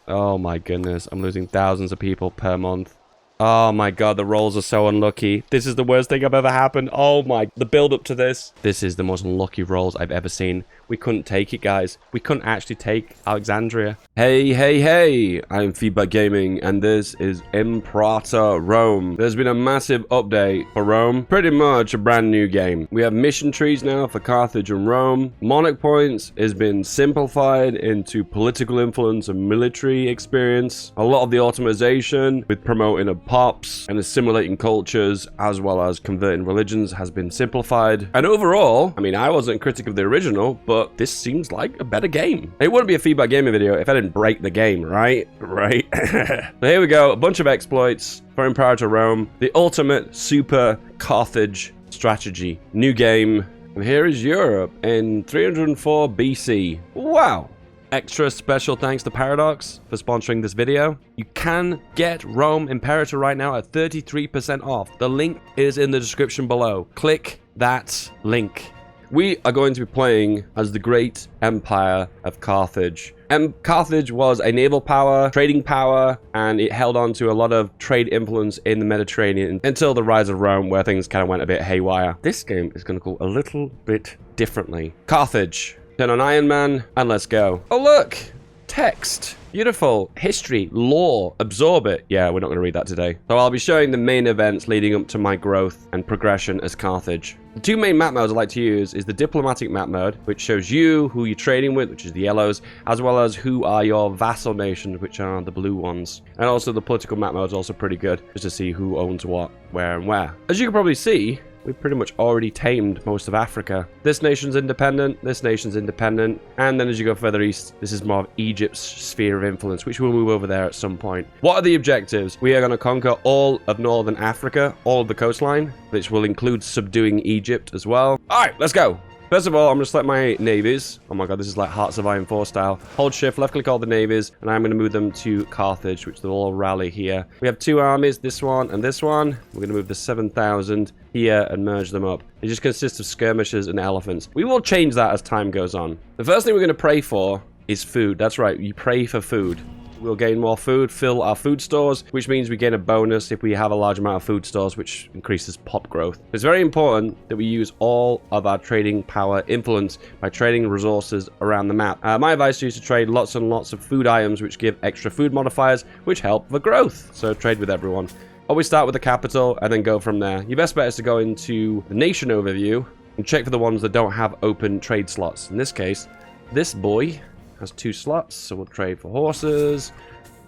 Oh my goodness, I'm losing thousands of people per month. Oh my god, the rolls are so unlucky. This is the worst thing I've ever happened. Oh my, the build up to this. This is the most unlucky rolls I've ever seen. We couldn't take it, guys. We couldn't actually take Alexandria. Hey, hey, hey. I'm FeedBackGaming, and this is Imperator Rome. There's been a massive update for Rome. Pretty much a brand new game. We have mission trees now for Carthage and Rome. Monarch points has been simplified into political influence and military experience. A lot of the automation with promoting of pops and assimilating cultures as well as converting religions has been simplified. And overall, I mean, I wasn't a critic of the original, but this seems like a better game. It wouldn't be a FeedBackGaming video if I didn't break the game, right? Right. So here we go, a bunch of exploits for Imperator Rome, the ultimate super Carthage strategy. New game. And here is Europe in 304 BC. Wow. Extra special thanks to Paradox for sponsoring this video. You can get Rome Imperator right now at 33% off. The link is in the description below. Click that link. We are going to be playing as the great empire of Carthage. And Carthage was a naval power, trading power, and it held on to a lot of trade influence in the Mediterranean until the rise of Rome, where things kind of went a bit haywire. This game is going to go a little bit differently. Carthage. Turn on Iron Man, and let's go. Oh, look! Text. Beautiful. History. Lore. Absorb it. Yeah, we're not going to read that today. So I'll be showing the main events leading up to my growth and progression as Carthage. The two main map modes I like to use is the diplomatic map mode, which shows you who you're trading with, which is the yellows, as well as who are your vassal nations, which are the blue ones. And also the political map mode is also pretty good, just to see who owns what, where, and where. As you can probably see, we've pretty much already tamed most of Africa. This nation's independent, this nation's independent, and then as you go further east, this is more of Egypt's sphere of influence, which we'll move over there at some point. What are the objectives? We are going to conquer all of northern Africa, all of the coastline, which will include subduing Egypt as well. Alright, let's go! First of all, I'm going to select my navies. Oh my god, this is like Hearts of Iron 4 style. Hold shift, left click all the navies, and I'm going to move them to Carthage, which they'll all rally here. We have two armies, this one and this one. We're going to move the 7,000 here and merge them up. It just consists of skirmishers and elephants. We will change that as time goes on. The first thing we're going to pray for is food. That's right, you pray for food. We'll gain more food, fill our food stores, which means we gain a bonus if we have a large amount of food stores, which increases pop growth. It's very important that we use all of our trading power influence by trading resources around the map. My advice is to trade lots and lots of food items, which give extra food modifiers, which help for growth. So trade with everyone. Always start with the capital and then go from there. Your best bet is to go into the nation overview and check for the ones that don't have open trade slots. In this case, this boy has 2 slots, so we'll trade for horses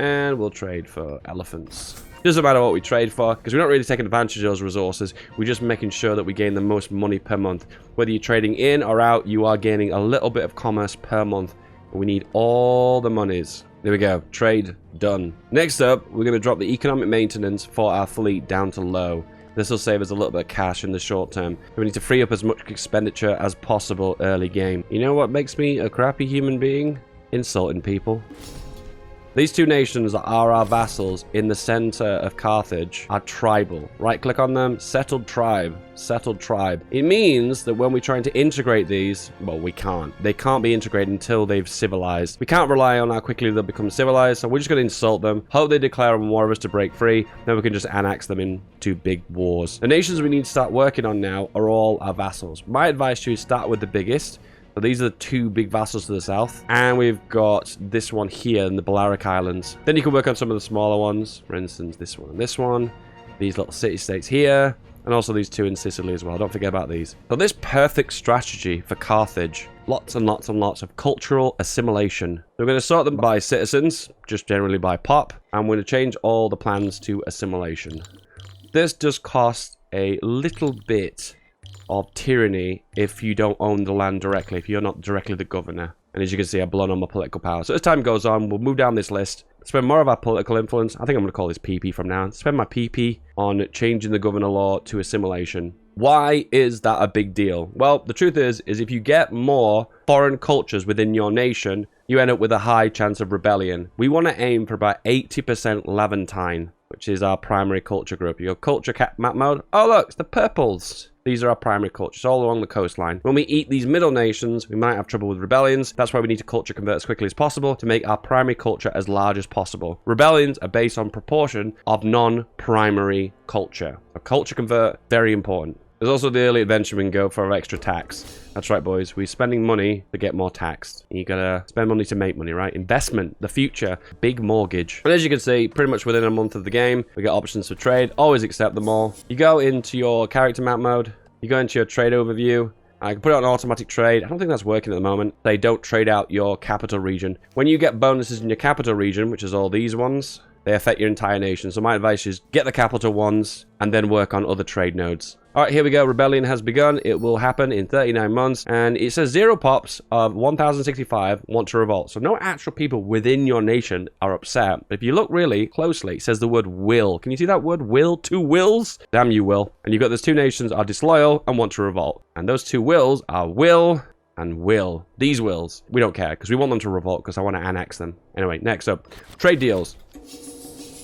and we'll trade for elephants. Doesn't matter what we trade for, because we're not really taking advantage of those resources. We're just making sure that we gain the most money per month. Whether you're trading in or out, you are gaining a little bit of commerce per month. We need all the monies. There we go. Trade done. Next up, we're going to drop the economic maintenance for our fleet down to low. This will save us a little bit of cash in the short term. We need to free up as much expenditure as possible early game. You know what makes me a crappy human being? Insulting people. These two nations that are our vassals in the center of Carthage are tribal. Right click on them, settled tribe, settled tribe. It means that when we're trying to integrate these, well, we can't. They can't be integrated until they've civilized. We can't rely on how quickly they'll become civilized, so we're just going to insult them, hope they declare on war of us to break free, then we can just annex them into big wars. The nations we need to start working on now are all our vassals. My advice to you is start with the biggest. So these are the 2 big vassals to the south. And we've got this one here in the Balearic Islands. Then you can work on some of the smaller ones. For instance, this one and this one. These little city-states here. And also these 2 in Sicily as well. Don't forget about these. So this perfect strategy for Carthage. Lots and lots and lots of cultural assimilation. We're going to sort them by citizens. Just generally by pop. And we're going to change all the plans to assimilation. This does cost a little bit of tyranny if you don't own the land directly, if you're not directly the governor. And as you can see, I've blown on my political power. So as time goes on, we'll move down this list, spend more of our political influence. I think I'm going to call this PP from now on. Spend my PP on changing the governor law to assimilation. Why is that a big deal? Well, the truth is if you get more foreign cultures within your nation, you end up with a high chance of rebellion. We want to aim for about 80% Levantine, which is our primary culture group. You go culture cap map mode. Oh look, it's the purples. These are our primary cultures all along the coastline. When we eat these middle nations, we might have trouble with rebellions. That's why we need to culture convert as quickly as possible to make our primary culture as large as possible. Rebellions are based on proportion of non-primary culture. So culture convert, very important. There's also the early adventure we can go for extra tax. That's right, boys. We're spending money to get more taxed. You gotta spend money to make money, right? Investment, the future, big mortgage. And as you can see, pretty much within a month of the game, we get options for trade. Always accept them all. You go into your character map mode. You go into your trade overview. I can put it on automatic trade. I don't think that's working at the moment. They don't trade out your capital region. When you get bonuses in your capital region, which is all these ones, they affect your entire nation. So my advice is get the capital ones and then work on other trade nodes. All right, here we go. Rebellion has begun. It will happen in 39 months. And it says 0 pops of 1,065 want to revolt. So no actual people within your nation are upset. But if you look really closely, it says the word will. Can you see that word will? 2 wills? Damn you, will. And you've got those 2 nations are disloyal and want to revolt. And those 2 wills are will and will. These wills, we don't care because we want them to revolt because I want to annex them. Anyway, next up, trade deals.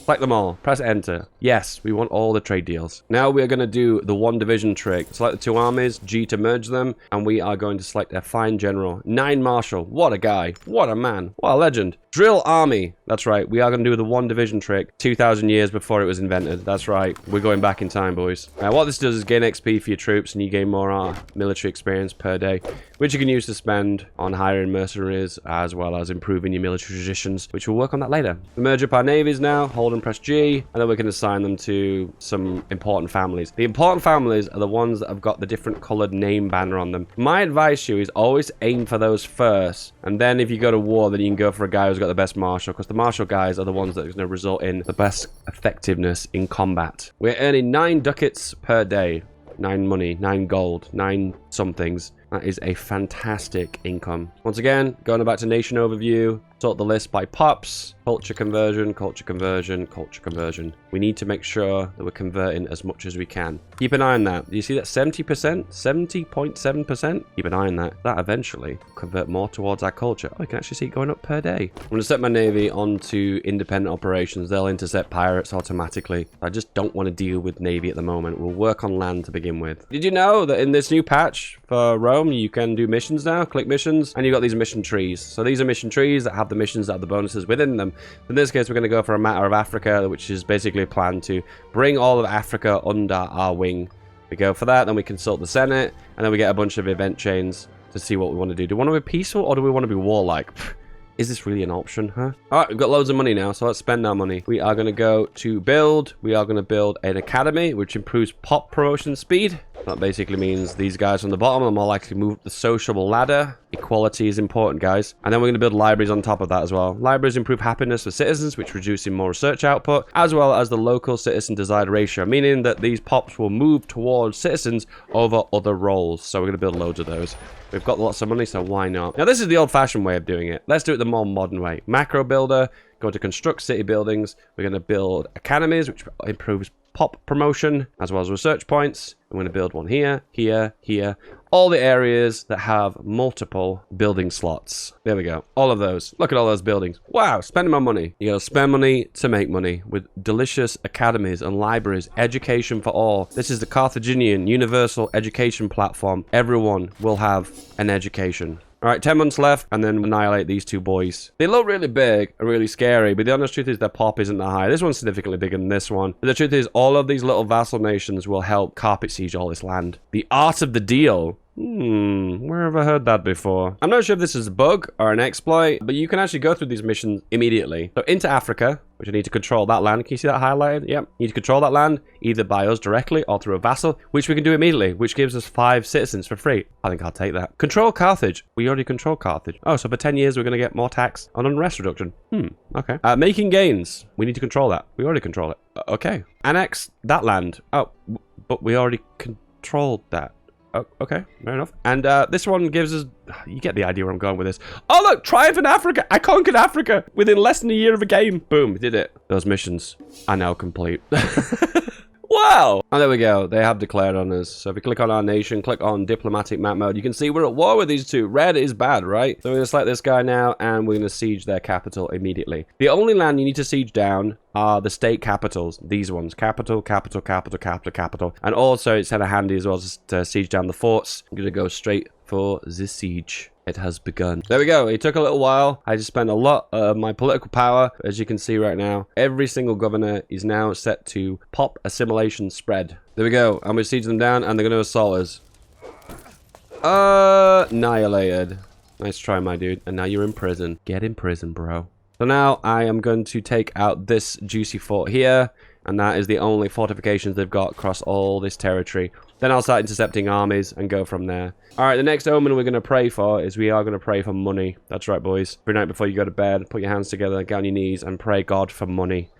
Select them all. Press enter. Yes, we want all the trade deals. Now we are going to do the 1 division trick. Select the 2 armies, G to merge them, and we are going to select a fine general. 9 marshal. What a guy. What a man. What a legend. Drill army. That's right. We are going to do the 1 division trick 2,000 years before it was invented. That's right. We're going back in time, boys. Now, what this does is gain XP for your troops, and you gain more military experience per day, which you can use to spend on hiring mercenaries, as well as improving your military traditions, which we'll work on that later. We merge up our navies now. Hold and press G, and then we can assign them to some important families. The important families are the ones that have got the different colored name banner on them. My advice to you is always aim for those first, and then if you go to war, then you can go for a guy who's got the best marshal, because the marshal guys are the ones that are going to result in the best effectiveness in combat. We're earning 9 ducats per day. 9 money, 9 gold, 9 somethings. That is a fantastic income. Once again, going back to nation overview, sort the list by pops, culture conversion, culture conversion, culture conversion. We need to make sure that we're converting as much as we can. Keep an eye on that. Do you see that 70%? 70.7%? Keep an eye on that. That eventually will convert more towards our culture. Oh, you can actually see it going up per day. I'm going to set my navy onto independent operations. They'll intercept pirates automatically. I just don't want to deal with navy at the moment. We'll work on land to begin with. Did you know that in this new patch for Rome, you can do missions now? Click missions, and you've got these mission trees. So these are mission trees that have the missions that have the bonuses within them. In this case, we're going to go for a matter of Africa, which is basically a plan to bring all of Africa under our wing. We go for that, then we consult the Senate, and then we get a bunch of event chains to see what we want to do. Do we want to be peaceful, or do we want to be warlike? Is this really an option, huh? All right, we've got loads of money now, so let's spend our money. We are going to go to build. We are going to build an academy, which improves pop promotion speed. That basically means these guys on the bottom are more likely to move up the sociable ladder. Equality is important, guys. And then we're going to build libraries on top of that as well. Libraries improve happiness for citizens, which reducing more research output, as well as the local citizen desired ratio, meaning that these pops will move towards citizens over other roles. So we're going to build loads of those. We've got lots of money, so why not? Now, this is the old-fashioned way of doing it. Let's do it the more modern way. Macro builder, go to construct city buildings. We're going to build academies, which improves pop promotion, as well as research points. I'm going to build one here, here, here. All the areas that have multiple building slots. There we go. All of those. Look at all those buildings. Wow, spending my money. You gotta spend money to make money with delicious academies and libraries. Education for all. This is the Carthaginian universal education platform. Everyone will have an education. All right, 10 months left, and then annihilate these 2 boys. They look really big and really scary, but the honest truth is their pop isn't that high. This one's significantly bigger than this one. But the truth is, all of these little vassal nations will help carpet siege all this land. The art of the deal. Where have I heard that before? I'm not sure if this is a bug or an exploit, but you can actually go through these missions immediately. So into Africa, which I need to control that land. Can you see that highlighted? Yep. You need to control that land either by us directly or through a vassal, which we can do immediately, which gives us 5 citizens for free. I think I'll take that. Control Carthage. We already control Carthage. Oh, so for 10 years, we're going to get more tax on unrest reduction. Okay. Making gains. We need to control that. We already control it. Okay. Annex that land. Oh, but we already controlled that. Oh, okay, fair enough. And this one gives us... You get the idea where I'm going with this. Oh, look! Triumph in Africa! I conquered Africa within less than a year of a game. Boom, did it. Those missions are now complete. Wow! And there we go. They have declared on us. So if we click on our nation, click on diplomatic map mode, you can see we're at war with these two. Red is bad, right? So we're going to select this guy now, and we're going to siege their capital immediately. The only land you need to siege down are the state capitals. These ones. Capital, capital, capital, capital, capital. And also, it's kind of handy as well to siege down the forts. I'm going to go straight for the siege. It has begun. There we go. It took a little while. I just spent a lot of my political power. As you can see right now, every single governor is now set to pop assimilation spread. There we go. I'm going to siege them down, and they're going to assault us. Annihilated. Nice try, my dude. And now you're in prison. Get in prison, bro. So now I am going to take out this juicy fort here, and that is the only fortifications they've got across all this territory. Then I'll start intercepting armies and go from there. Alright, the next omen we're going to pray for is we are going to pray for money. That's right, boys. Every night before you go to bed, put your hands together, get on your knees, and pray God for money.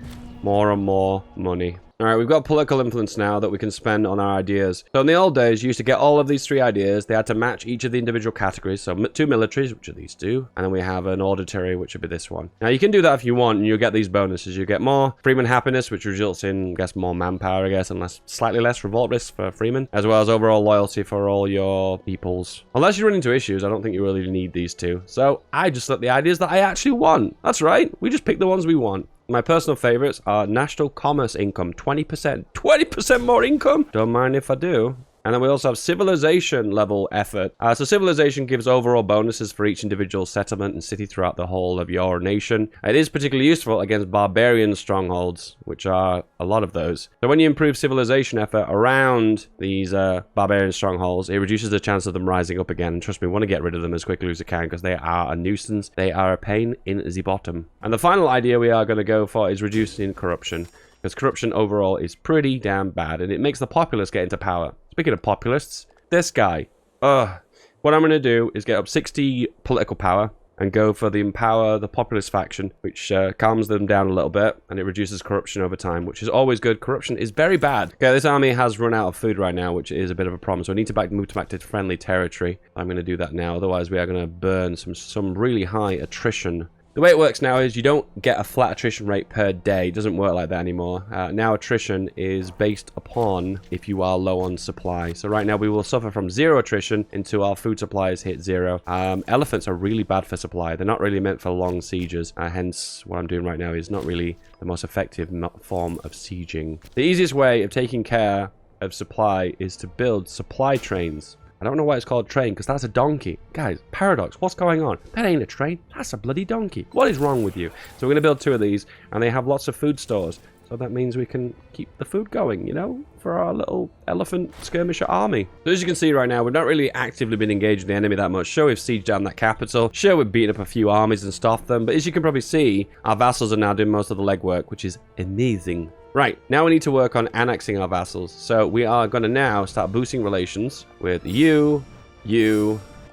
More and more money. Alright, we've got political influence now that we can spend on our ideas. So in the old days, you used to get all of these 3 ideas. They had to match each of the individual categories. So 2 militaries, which are these 2. And then we have an auditory, which would be this one. Now, you can do that if you want, and you'll get these bonuses. You get more freeman happiness, which results in, I guess, more manpower, I guess, and slightly less revolt risk for freemen, as well as overall loyalty for all your peoples. Unless you run into issues, I don't think you really need these 2. So I just select the ideas that I actually want. That's right. We just pick the ones we want. My personal favorites are national commerce income, 20%. 20% more income? Don't mind if I do. And then we also have civilization level effort. So civilization gives overall bonuses for each individual settlement and city throughout the whole of your nation. It is particularly useful against barbarian strongholds, which are a lot of those. So when you improve civilization effort around these barbarian strongholds, it reduces the chance of them rising up again. And trust me, we want to get rid of them as quickly as we can because they are a nuisance. They are a pain in the bottom. And the final idea we are going to go for is reducing corruption. Because corruption overall is pretty damn bad, and it makes the populace get into power. Speaking of populists, this guy. What I'm going to do is get up 60 political power and go for the empower the populist faction, which calms them down a little bit, and it reduces corruption over time, which is always good. Corruption is very bad. Okay, this army has run out of food right now, which is a bit of a problem, so I need to move back to friendly territory. I'm going to do that now, otherwise we are going to burn some really high attrition. The way it works now is you don't get a flat attrition rate per day. It doesn't work like that anymore. Now attrition is based upon if you are low on supply. So right now we will suffer from 0 attrition until our food supplies hit 0. Elephants are really bad for supply. They're not really meant for long sieges. Hence, what I'm doing right now is not really the most effective form of sieging. The easiest way of taking care of supply is to build supply trains. I don't know why it's called train, because that's a donkey. Guys, paradox, what's going on? That ain't a train, that's a bloody donkey. What is wrong with you? So we're going to build 2 of these, and they have lots of food stores. So that means we can keep the food going, you know, for our little elephant skirmisher army. So as you can see right now, we've not really actively been engaged with the enemy that much. Sure, we've sieged down that capital. Sure, we've beaten up a few armies and stopped them. But as you can probably see, our vassals are now doing most of the legwork, which is amazing. Right, now we need to work on annexing our vassals. So we are going to now start boosting relations with you,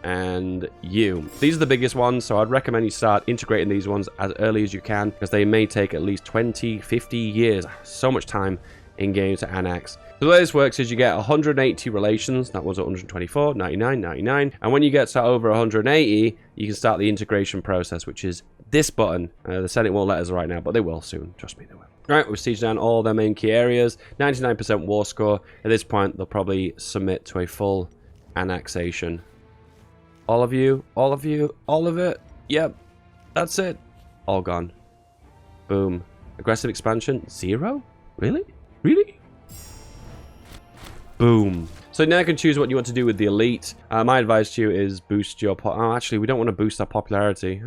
and you. These are the biggest ones, so I'd recommend you start integrating these ones as early as you can, because they may take at least 20, 50 years, so much time in game to annex. So the way this works is you get 180 relations. That was 124, 99, 99. And when you get to over 180, you can start the integration process, which is this button. The Senate won't let us right now, but they will soon. Trust me, they will. Right, we've sieged down all their main key areas. 99% war score. At this point, they'll probably submit to a full annexation. All of you, all of you, all of it. Yep, that's it. All gone. Boom. Aggressive expansion, 0? Really? Really? Boom. So now you can choose what you want to do with the elite. My advice to you is boost your... Oh, actually, we don't want to boost our popularity.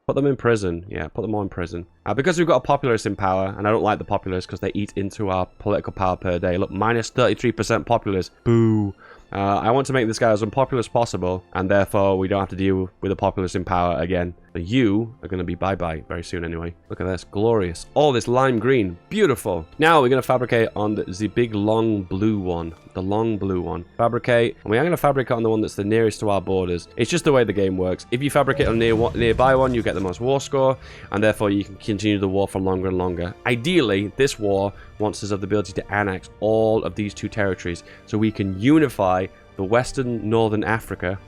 Put them in prison. Yeah, put them all in prison. Because we've got a populace in power, and I don't like the populace because they eat into our political power per day. Look, minus 33% populace. Boo. I want to make this guy as unpopular as possible, and therefore we don't have to deal with the populace in power again. You are going to be bye-bye very soon anyway. Look at this. Glorious. All this lime green. Beautiful. Now we're going to fabricate on the big long blue one. The long blue one. Fabricate. And we are going to fabricate on the one that's the nearest to our borders. It's just the way the game works. If you fabricate on nearby one, you get the most war score, and therefore you can continue the war for longer and longer. Ideally, this war wants us to have the ability to annex all of these 2 territories so we can unify the Western Northern Africa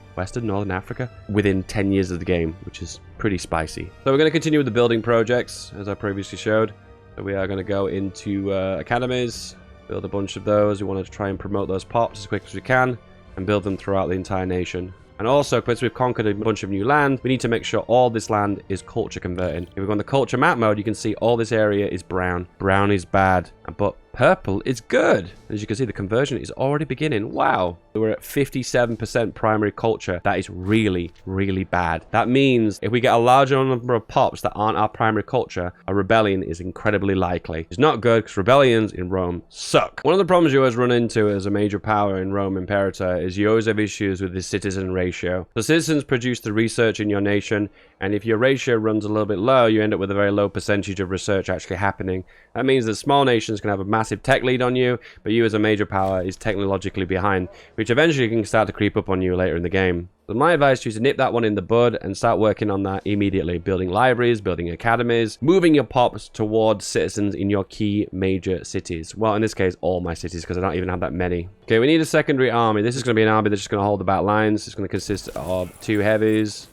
within 10 years of the game, which is pretty spicy. So we're going to continue with the building projects, as I previously showed. So we are going to go into Academies, Build a bunch of those. We want to try and promote those pops as quick as we can and build them throughout the entire nation. And also, because we've conquered a bunch of new land, we need to make sure all this land is culture converted. If we go on the culture map mode, you can see all this area is brown. Brown is bad, but purple is good. As you can see, the conversion is already beginning. Wow. We're at 57% primary culture. That is really, really bad. That means if we get a larger number of pops that aren't our primary culture, a rebellion is incredibly likely. It's not good because rebellions in Rome suck. One of the problems you always run into as a major power in Rome, Imperator, is you always have issues with the citizen ratio. The citizens produce the research in your nation, and if your ratio runs a little bit low, you end up with a very low percentage of research actually happening. That means that small nations can have a massive tech lead on you, but you as a major power is technologically behind, which eventually can start to creep up on you later in the game. So my advice to you is to nip that one in the bud and start working on that immediately. Building libraries, building academies, moving your pops towards citizens in your key major cities. Well, in this case, all my cities, because I don't even have that many. Okay, we need a secondary army. This is going to be an army that's just going to hold the back lines. It's going to consist of 2 heavies,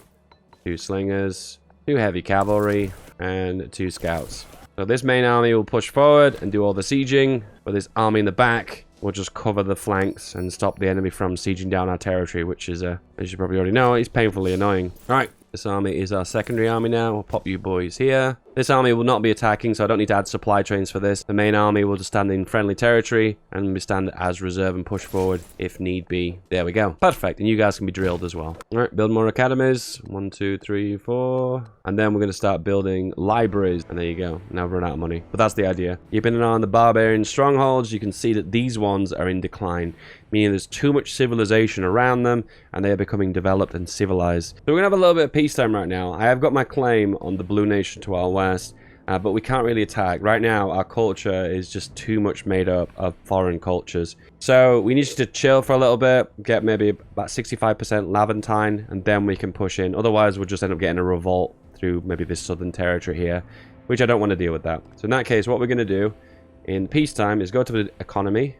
2 slingers, 2 heavy cavalry, and 2 scouts. So this main army will push forward and do all the sieging, but this army in the back will just cover the flanks and stop the enemy from sieging down our territory, which is, as you probably already know, is painfully annoying. All right, this army is our secondary army now. We'll pop you boys here. This army will not be attacking, so I don't need to add supply trains for this. The main army will just stand in friendly territory and we stand as reserve and push forward if need be. There we go. Perfect. And you guys can be drilled as well. All right, build more academies. 1, 2, 3, 4. And then we're going to start building libraries. And there you go. Now we've run out of money. But that's the idea. Keeping an eye on the barbarian strongholds, you can see that these ones are in decline, meaning there's too much civilization around them and they are becoming developed and civilized. So we're going to have a little bit of peacetime right now. I have got my claim on the Blue Nation to our west, but we can't really attack. Right now, our culture is just too much made up of foreign cultures. So we need to chill for a little bit, get maybe about 65% Levantine, and then we can push in. Otherwise, we'll just end up getting a revolt through maybe this southern territory here, which I don't want to deal with that. So in that case, what we're going to do in peacetime is go to the economy,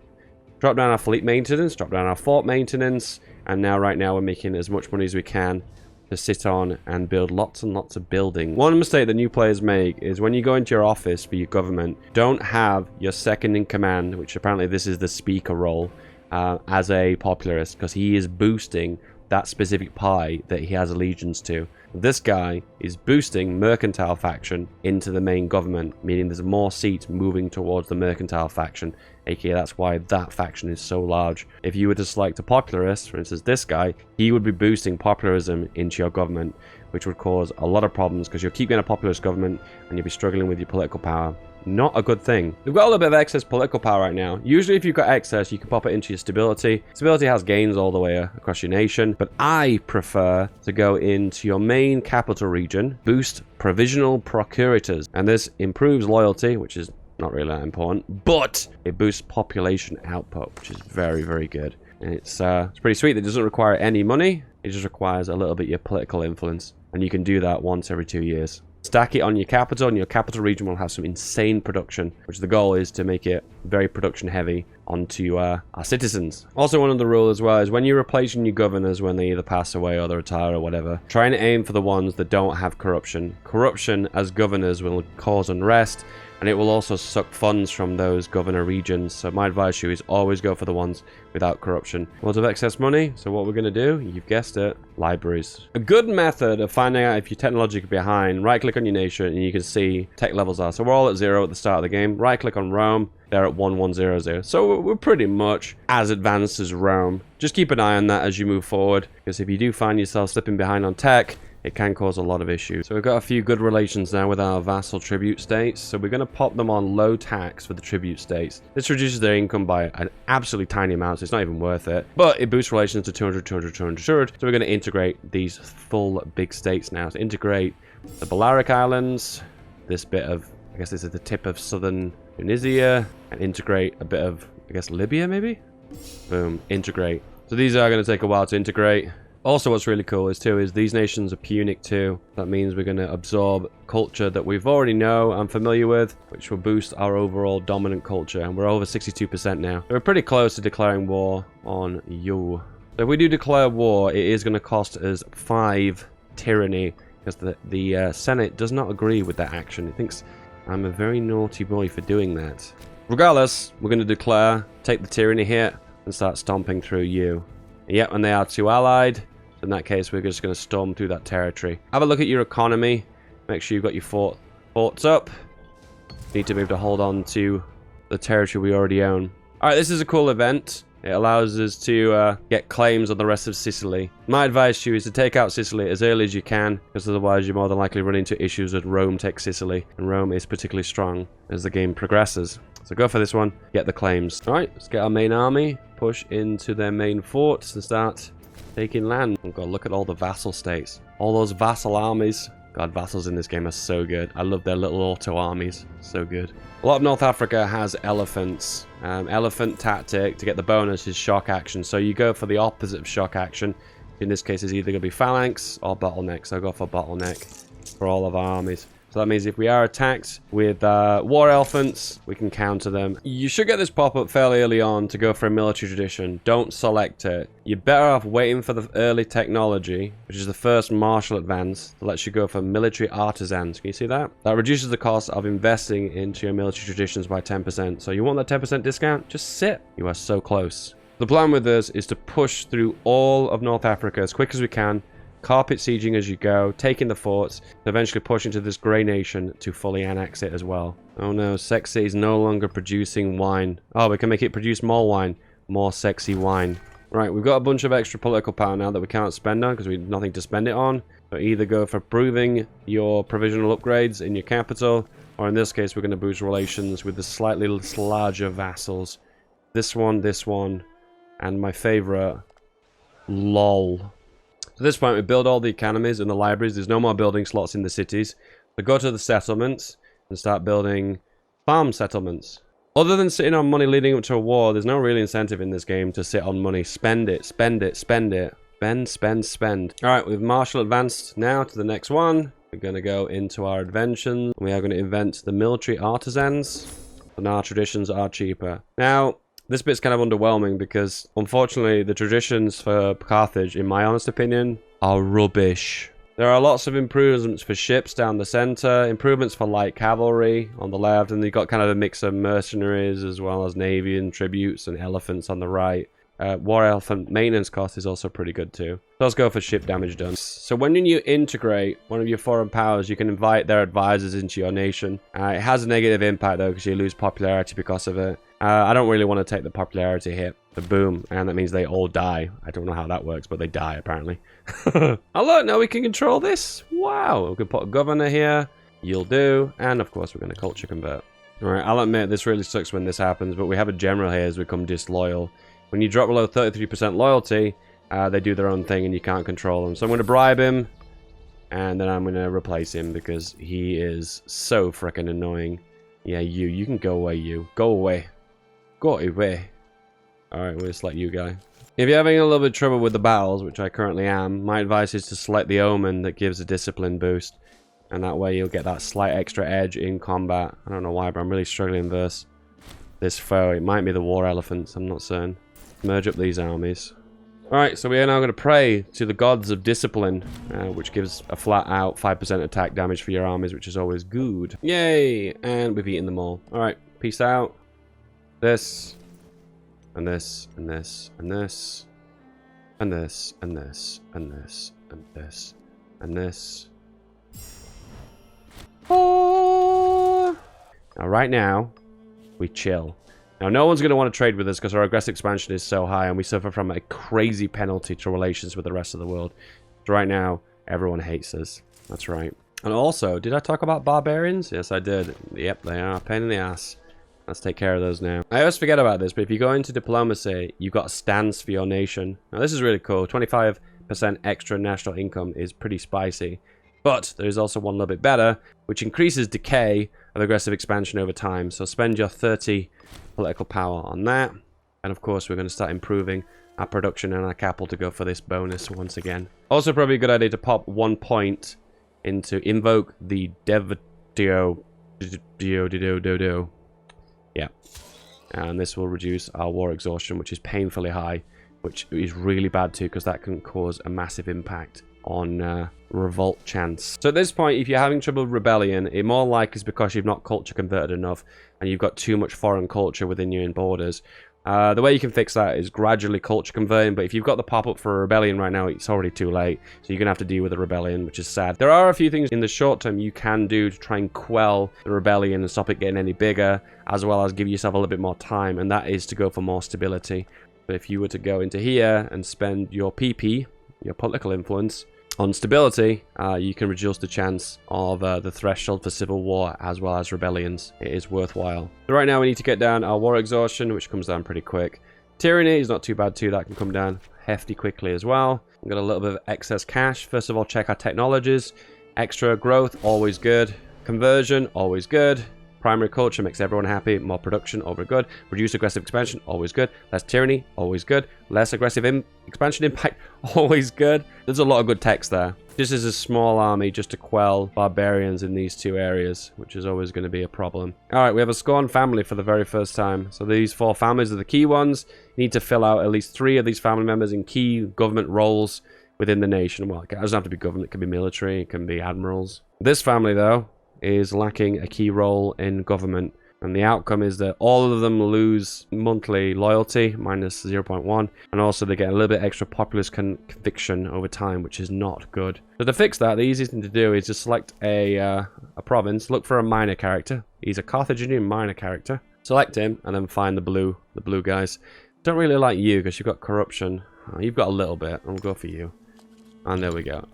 drop down our fleet maintenance, drop down our fort maintenance, and now right now we're making as much money as we can to sit on and build lots and lots of building. One mistake that new players make is when you go into your office for your government, don't have your second in command, which apparently this is the speaker role, as a popularist, because he is boosting that specific pie that he has allegiance to. This guy is boosting mercantile faction into the main government, meaning there's more seats moving towards the mercantile faction, aka that's why that faction is so large. If you were to select a popularist, for instance this guy, he would be boosting popularism into your government, which would cause a lot of problems because you'll keep getting a populist government and you'll be struggling with your political power. Not a good thing. We've got a little bit of excess political power right now. Usually if you've got excess, you can pop it into your stability. Stability has gains all the way across your nation, but I prefer to go into your main capital region, boost provisional procurators, and this improves loyalty, which is not really that important, but it boosts population output, which is very, very good. And it's pretty sweet. It doesn't require any money. It just requires a little bit of your political influence, and you can do that once every 2 years. Stack it on your capital, and your capital region will have some insane production, which the goal is to make it very production heavy onto our citizens. Also, one of the rules as well is when you're replacing your governors when they either pass away or they retire or whatever, try and aim for the ones that don't have corruption. Corruption as governors will cause unrest, and it will also suck funds from those governor regions. So my advice to you is always go for the ones without corruption. Lots of excess money, so what we're going to do, you've guessed it, libraries. A good method of finding out if you're technologically behind, right click on your nation and you can see tech levels are. So we're all at 0 at the start of the game. Right click on Rome, they're at 1100. So we're pretty much as advanced as Rome. Just keep an eye on that as you move forward, because if you do find yourself slipping behind on tech, it can cause a lot of issues. So we've got a few good relations now with our vassal tribute states. So we're going to pop them on low tax for the tribute states. This reduces their income by an absolutely tiny amount, so it's not even worth it. But it boosts relations to 200, 200, 200, 200. So we're going to integrate these full big states now. So integrate the Balearic Islands, this bit of, I guess this is the tip of southern Tunisia, and integrate a bit of, I guess, Libya maybe? Boom, integrate. So these are going to take a while to integrate. Also, what's really cool is these nations are Punic too. That means we're going to absorb culture that we've already know and familiar with, which will boost our overall dominant culture. And we're over 62% now. So we're pretty close to declaring war on you. So if we do declare war, it is going to cost us 5 tyranny, because the Senate does not agree with that action. It thinks I'm a very naughty boy for doing that. Regardless, we're going to declare, take the tyranny hit, and start stomping through you. Yep, and they are 2 allied. In that case, we're just going to storm through that territory. Have a look at your economy. Make sure you've got your forts up. Need to be able to hold on to the territory we already own. Alright, this is a cool event. It allows us to get claims on the rest of Sicily. My advice to you is to take out Sicily as early as you can, because otherwise you're more than likely run into issues with Rome takes Sicily, and Rome is particularly strong as the game progresses. So go for this one, get the claims. Alright, let's get our main army, push into their main forts and start taking land. Oh god, look at all the vassal states. All those vassal armies. God, vassals in this game are so good. I love their little auto armies. So good. A lot of North Africa has elephants. Elephant tactic to get the bonus is shock action. So you go for the opposite of shock action. In this case, it's either going to be phalanx or bottleneck. So I go for bottleneck for all of our armies. So that means if we are attacked with war elephants, we can counter them. You should get this pop-up fairly early on to go for a military tradition. Don't select it. You're better off waiting for the early technology, which is the first martial advance, that lets you go for military artisans. Can you see that? That reduces the cost of investing into your military traditions by 10%. So you want that 10% discount? Just sit. You are so close. The plan with this is to push through all of North Africa as quick as we can, carpet sieging as you go, taking the forts, and eventually push into this grey nation to fully annex it as well. Oh no, sexy is no longer producing wine. Oh, we can make it produce more wine. More sexy wine. Right, we've got a bunch of extra political power now that we can't spend on because we have nothing to spend it on. So either go for proving your provisional upgrades in your capital, or in this case we're going to boost relations with the slightly larger vassals. This one, and my favourite, LOL. At this point, we build all the academies and the libraries. There's no more building slots in the cities. So go to the settlements and start building farm settlements. Other than sitting on money leading up to a war, there's no real incentive in this game to sit on money. Spend it, spend it, spend it. Spend. Alright, we've martial advanced now to the next one. We're going to go into our inventions. We are going to invent the military artisans. And our traditions are cheaper. Now, this bit's kind of underwhelming because, unfortunately, the traditions for Carthage, in my honest opinion, are rubbish. There are lots of improvements for ships down the center, improvements for light cavalry on the left, and you've got kind of a mix of mercenaries as well as navy and tributes and elephants on the right. War elephant maintenance cost is also pretty good too. So let's go for ship damage done. So when you integrate one of your foreign powers, you can invite their advisors into your nation. It has a negative impact though because you lose popularity because of it. I don't really want to take the popularity hit. The boom, and that means they all die. I don't know how that works, but they die apparently. Oh look, now we can control this. Wow, we can put a governor here. You'll do, and of course we're going to culture convert. All right, I'll admit this really sucks when this happens, but we have a general here who's become disloyal. When you drop below 33% loyalty, they do their own thing and you can't control them. So I'm going to bribe him, and then I'm going to replace him because he is so freaking annoying. Yeah, you can go away, you. Go away. Go away. Alright, we'll select you, guy. If you're having a little bit of trouble with the battles, which I currently am, my advice is to select the Omen that gives a discipline boost. And that way you'll get that slight extra edge in combat. I don't know why, but I'm really struggling versus this foe. It might be the war elephants, I'm not certain. Merge up these armies. Alright, so we are now going to pray to the gods of discipline, which gives a flat out 5% attack damage for your armies, which is always good. Yay! And we've eaten them all. Alright, peace out. This, and this, and this, and this, and this, and this, and this, and this, and this. Oh! Now, right now, we chill. Now, no one's going to want to trade with us because our aggressive expansion is so high and we suffer from a crazy penalty to relations with the rest of the world. So right now, everyone hates us. That's right. And also, did I talk about barbarians? Yes, I did. Yep, they are a pain in the ass. Let's take care of those now. I always forget about this, but if you go into diplomacy, you've got a stance for your nation. Now, this is really cool. 25% extra national income is pretty spicy. But there is also one a little bit better, which increases decay of aggressive expansion over time. So spend your 30 political power on that. And of course, we're going to start improving our production and our capital to go for this bonus once again. Also, probably a good idea to pop 1 point into invoke the Devatio. Yeah. And this will reduce our war exhaustion, which is painfully high, which is really bad too, because that can cause a massive impact on revolt chance. So at this point, if you're having trouble with rebellion, it more likely is because you've not culture converted enough and you've got too much foreign culture within your borders. The way you can fix that is gradually culture converting, but if you've got the pop-up for a rebellion right now, it's already too late, so you're going to have to deal with a rebellion, which is sad. There are a few things in the short term you can do to try and quell the rebellion and stop it getting any bigger, as well as give yourself a little bit more time, and that is to go for more stability. But if you were to go into here and spend your PP, your political influence, on stability, you can reduce the chance of the threshold for civil war as well as rebellions. It is worthwhile. So right now we need to get down our war exhaustion, which comes down pretty quick. Tyranny is not too bad too. That can come down hefty quickly as well. We've got a little bit of excess cash. First of all, check our technologies. Extra growth, always good. Conversion, always good. Primary culture makes everyone happy. More production, always good. Reduce aggressive expansion, always good. Less tyranny, always good. Less aggressive expansion impact, always good. There's a lot of good text there. This is a small army just to quell barbarians in these two areas, which is always going to be a problem. Alright, we have a Scorned Family for the very first time. So these 4 families are the key ones. You need to fill out at least 3 of these family members in key government roles within the nation. Well, it doesn't have to be government, it can be military, it can be admirals. This family, though, is lacking a key role in government, and the outcome is that all of them lose monthly loyalty, minus 0.1, and also they get a little bit extra populist conviction over time, which is not good. So to fix that, the easiest thing to do is just select a province, look for a minor character. He's a Carthaginian minor character. Select him, and then find the blue guys. Don't really like you because you've got corruption. You've got a little bit. I'll go for you. And there we go.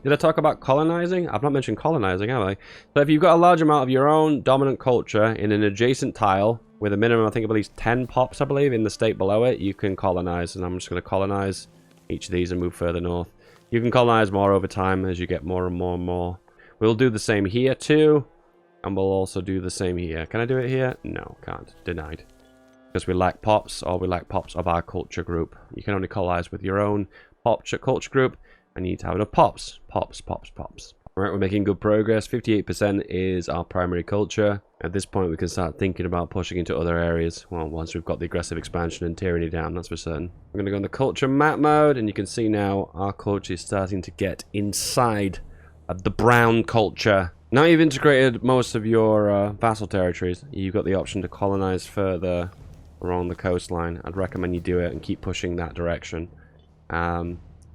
Did I talk about colonizing? I've not mentioned colonizing, have I? So if you've got a large amount of your own dominant culture in an adjacent tile, with a minimum, I think, of at least 10 pops, I believe, in the state below it, you can colonize. And I'm just going to colonize each of these and move further north. You can colonize more over time as you get more and more and more. We'll do the same here, too. And we'll also do the same here. Can I do it here? No, can't. Denied. Because we lack pops, or we lack pops of our culture group. You can only colonize with your own culture group. I need to have enough pops. Pops. Alright, we're making good progress. 58% is our primary culture. At this point, we can start thinking about pushing into other areas. Well, once we've got the aggressive expansion and tyranny down, that's for certain. I'm going to go in the culture map mode, and you can see now our culture is starting to get inside of the brown culture. Now you've integrated most of your vassal territories, you've got the option to colonize further along the coastline. I'd recommend you do it and keep pushing that direction.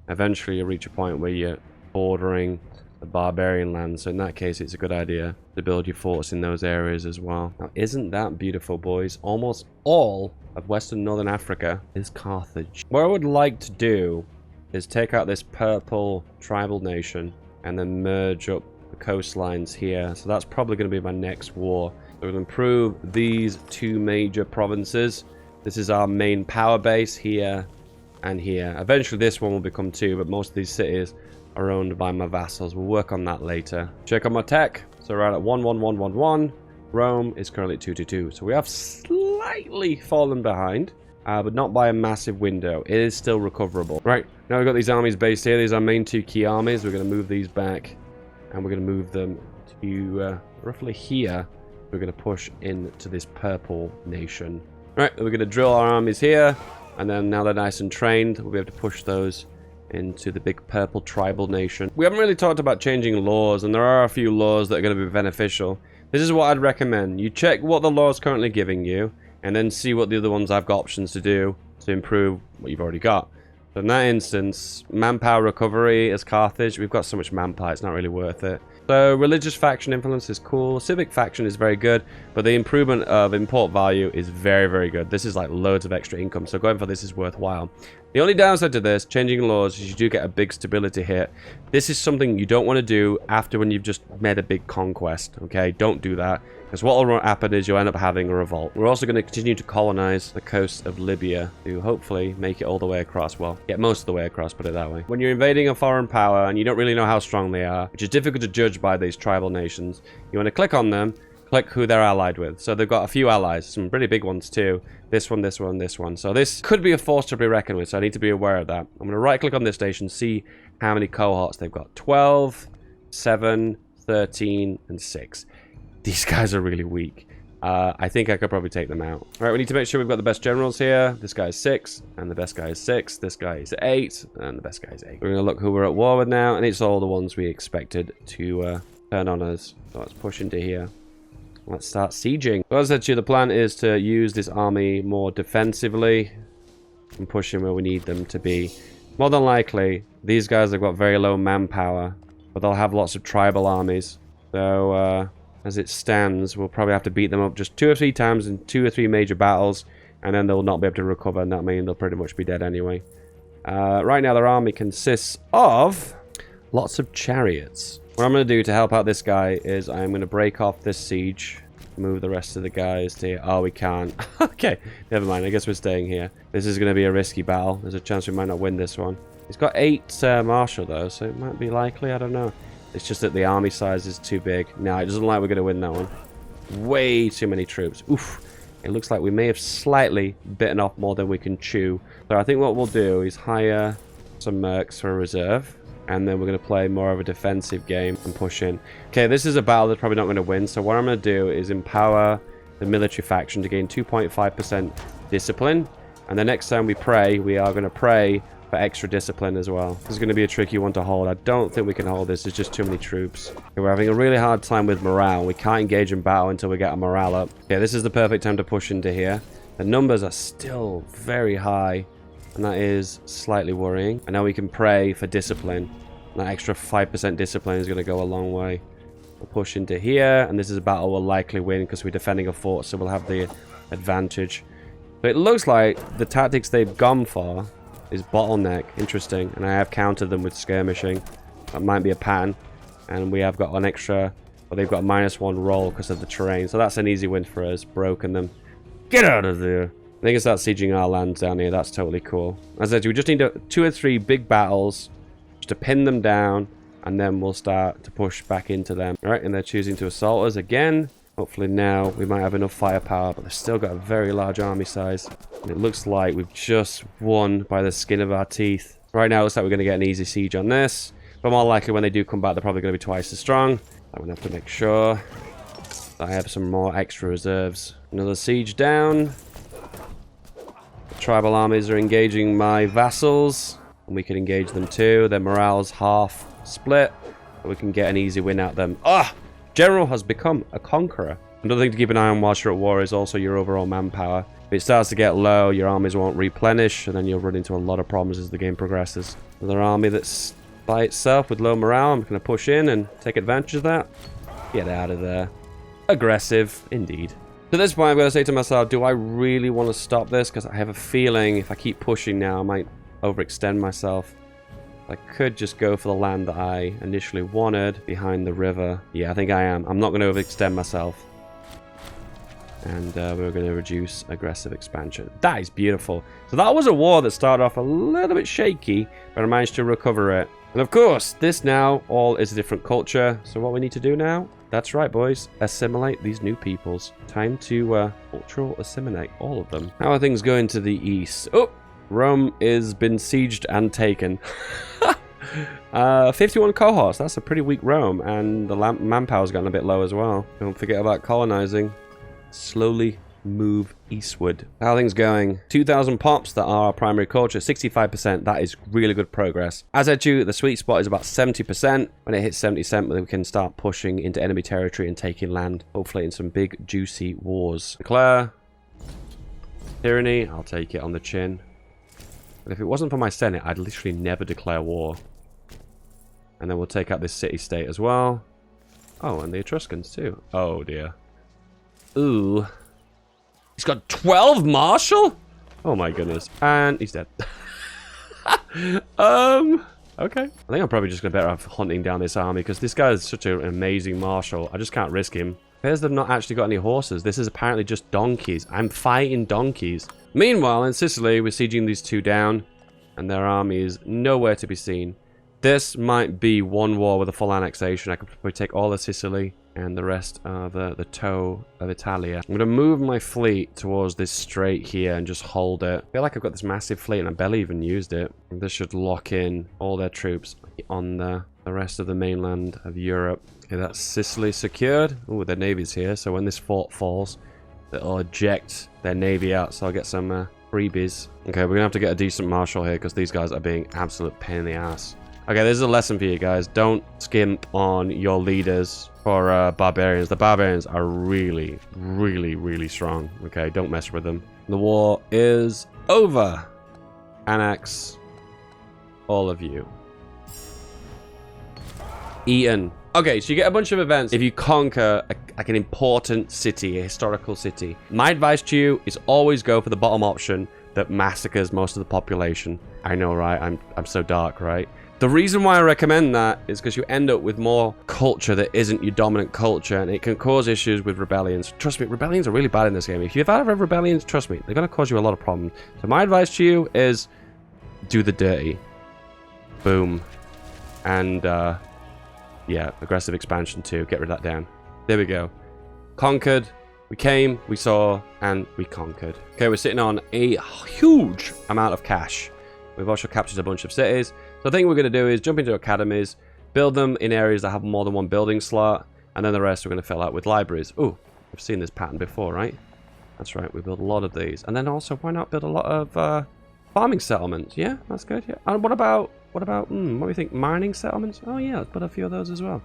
Eventually you'll reach a point where you're bordering the barbarian land, so in that case it's a good idea to build your forts in those areas as well. Now, isn't that beautiful, boys? Almost all of Western Northern Africa is Carthage. What I would like to do is take out this purple tribal nation and then merge up the coastlines here. So that's probably going to be my next war. So we'll improve these 2 major provinces. This is our main power base here and here. Eventually this one will become 2, but most of these cities are owned by my vassals. We'll work on that later. Check on my tech. So we're at 11111. Rome is currently 222. So we have slightly fallen behind, but not by a massive window. It is still recoverable. Right, now we've got these armies based here. These are our main 2 key armies. We're going to move these back, and we're going to move them to roughly here. We're going to push into this purple nation. Right, we're going to drill our armies here. And then now they're nice and trained, we'll be able to push those into the big purple tribal nation. We haven't really talked about changing laws, and there are a few laws that are going to be beneficial. This is what I'd recommend. You check what the law is currently giving you, and then see what the other ones I've got options to do to improve what you've already got. So in that instance, manpower recovery as Carthage, we've got so much manpower, it's not really worth it. So religious faction influence is cool, civic faction is very good, but the improvement of import value is very, very good. This is like loads of extra income, so going for this is worthwhile. The only downside to this, changing laws, is you do get a big stability hit. This is something you don't want to do after when you've just made a big conquest, okay? Don't do that, because what will happen is you'll end up having a revolt. We're also going to continue to colonize the coast of Libya to hopefully make it all the way across. Well, get most of the way across, put it that way. When you're invading a foreign power and you don't really know how strong they are, which is difficult to judge by these tribal nations, you want to click on them, click who they're allied with. So they've got a few allies, some pretty big ones too. This one, this one, this one. So this could be a force to be reckoned with, so I need to be aware of that. I'm going to right click on this nation, see how many cohorts they've got. 12, 7, 13, and 6. These guys are really weak. I think I could probably take them out. All right, we need to make sure we've got the best generals here. This guy is 6, and the best guy is 6. This guy is 8, and the best guy is 8. We're going to look who we're at war with now, and it's all the ones we expected to turn on us. So let's push into here. Let's start sieging. So as I said to you, the plan is to use this army more defensively and push them where we need them to be. More than likely, these guys have got very low manpower, but they'll have lots of tribal armies. So, as it stands, we'll probably have to beat them up just 2 or 3 times in 2 or 3 major battles, and then they'll not be able to recover, and that means they'll pretty much be dead anyway. Right now, their army consists of lots of chariots. What I'm going to do to help out this guy is I'm going to break off this siege, move the rest of the guys to here. Oh, we can't. Okay, never mind. I guess we're staying here. This is going to be a risky battle. There's a chance we might not win this one. He's got 8 martial, though, so it might be likely. I don't know. It's just that the army size is too big. No, it doesn't look like we're going to win that one. Way too many troops. Oof. It looks like we may have slightly bitten off more than we can chew. So I think what we'll do is hire some mercs for a reserve. And then we're going to play more of a defensive game and push in. Okay, this is a battle that's probably not going to win. So what I'm going to do is empower the military faction to gain 2.5% discipline. And the next time we pray, we are going to pray for extra discipline as well. This is going to be a tricky one to hold. I don't think we can hold this. There's just too many troops. Okay, we're having a really hard time with morale. We can't engage in battle until we get our morale up. Okay, this is the perfect time to push into here. The numbers are still very high. And that is slightly worrying. And now we can pray for discipline. That extra 5% discipline is going to go a long way. We'll push into here. And this is a battle we'll likely win because we're defending a fort. So we'll have the advantage. But it looks like the tactics they've gone for is bottleneck. Interesting. And I have countered them with skirmishing. That might be a pattern. And we have got an extra... Well, they've got a -1 roll because of the terrain. So that's an easy win for us. Broken them. Get out of there. They can start sieging our lands down here. That's totally cool. As I said, we just need 2 or 3 big battles just to pin them down, and then we'll start to push back into them. All right, and they're choosing to assault us again. Hopefully now we might have enough firepower, but they've still got a very large army size. And it looks like we've just won by the skin of our teeth. Right now, it looks like we're going to get an easy siege on this. But more likely, when they do come back, they're probably going to be twice as strong. I'm going to have to make sure that I have some more extra reserves. Another siege down. Tribal armies are engaging my vassals, and we can engage them too. Their morale's half split, but we can get an easy win out them. Ah! General has become a conqueror. Another thing to keep an eye on whilst you're at war is also your overall manpower. If it starts to get low, your armies won't replenish, and then you'll run into a lot of problems as the game progresses. Another army that's by itself with low morale, I'm going to push in and take advantage of that. Get out of there. Aggressive, indeed. At this point, I'm going to say to myself, do I really want to stop this? Because I have a feeling if I keep pushing now, I might overextend myself. I could just go for the land that I initially wanted behind the river. Yeah, I think I am. I'm not going to overextend myself. And we're going to reduce aggressive expansion. That is beautiful. So that was a war that started off a little bit shaky, but I managed to recover it. And of course, this now all is a different culture. So what we need to do now? That's right, boys. Assimilate these new peoples. Time to cultural assimilate all of them. How are things going to the east? Oh, Rome has been sieged and taken. 51 cohorts. That's a pretty weak Rome. And the manpower's gotten a bit low as well. Don't forget about colonizing. Slowly move eastward. How are things going? 2,000 pops that are our primary culture. 65%. That is really good progress. As I do, the sweet spot is about 70%. When it hits 70%, we can start pushing into enemy territory and taking land. Hopefully in some big, juicy wars. Declare. Tyranny. I'll take it on the chin. But if it wasn't for my Senate, I'd literally never declare war. And then we'll take out this city-state as well. Oh, and the Etruscans too. Oh, dear. Ooh. He's got 12 martial? Oh my goodness. And he's dead. Okay. I think I'm probably just going to better off hunting down this army because this guy is such an amazing marshal. I just can't risk him. Appears they've not actually got any horses. This is apparently just donkeys. I'm fighting donkeys. Meanwhile, in Sicily, we're sieging these two down. And their army is nowhere to be seen. This might be one war with a full annexation. I could probably take all of Sicily and the rest of the toe of Italia. I'm going to move my fleet towards this strait here and just hold it. I feel like I've got this massive fleet and I barely even used it. This should lock in all their troops on the rest of the mainland of Europe. Okay, that's Sicily secured. Oh, their navy's here. So when this fort falls, that'll eject their navy out, so I'll get some freebies. Okay, we're gonna have to get a decent marshal here because these guys are being absolute pain in the ass. Okay, this is a lesson for you guys. Don't skimp on your leaders for barbarians. The barbarians are really, really, really strong. Okay, don't mess with them. The war is over. Annex all of you. Eaten. Okay, so you get a bunch of events if you conquer like an important city, a historical city. My advice to you is always go for the bottom option that massacres most of the population. I know, right? I'm so dark, right? The reason why I recommend that is because you end up with more culture that isn't your dominant culture, and it can cause issues with rebellions. Trust me, rebellions are really bad in this game. If you've ever had rebellions, trust me, they're going to cause you a lot of problems. So my advice to you is do the dirty. Boom. And, yeah, aggressive expansion too. Get rid of that down. There we go. Conquered. We came, we saw, and we conquered. Okay, we're sitting on a huge amount of cash. We've also captured a bunch of cities. So I think what we're going to do is jump into academies, build them in areas that have more than one building slot, and then the rest we're going to fill out with libraries. Ooh, I've seen this pattern before, right? That's right, we build a lot of these. And then also, why not build a lot of farming settlements? Yeah, that's good, yeah. And what about, what do you think, mining settlements? Oh yeah, let's put a few of those as well.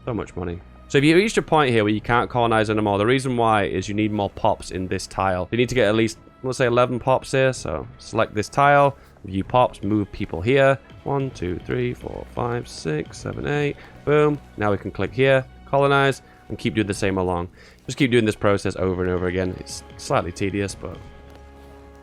So much money. So if you reached a point here where you can't colonize anymore, the reason why is you need more pops in this tile. You need to get at least, let's say 11 pops here. So select this tile, view pops, move people here. 1, 2, 3, 4, 5, 6, 7, 8. Boom. Now we can click here, colonize, and keep doing the same along. Just keep doing this process over and over again. It's slightly tedious, but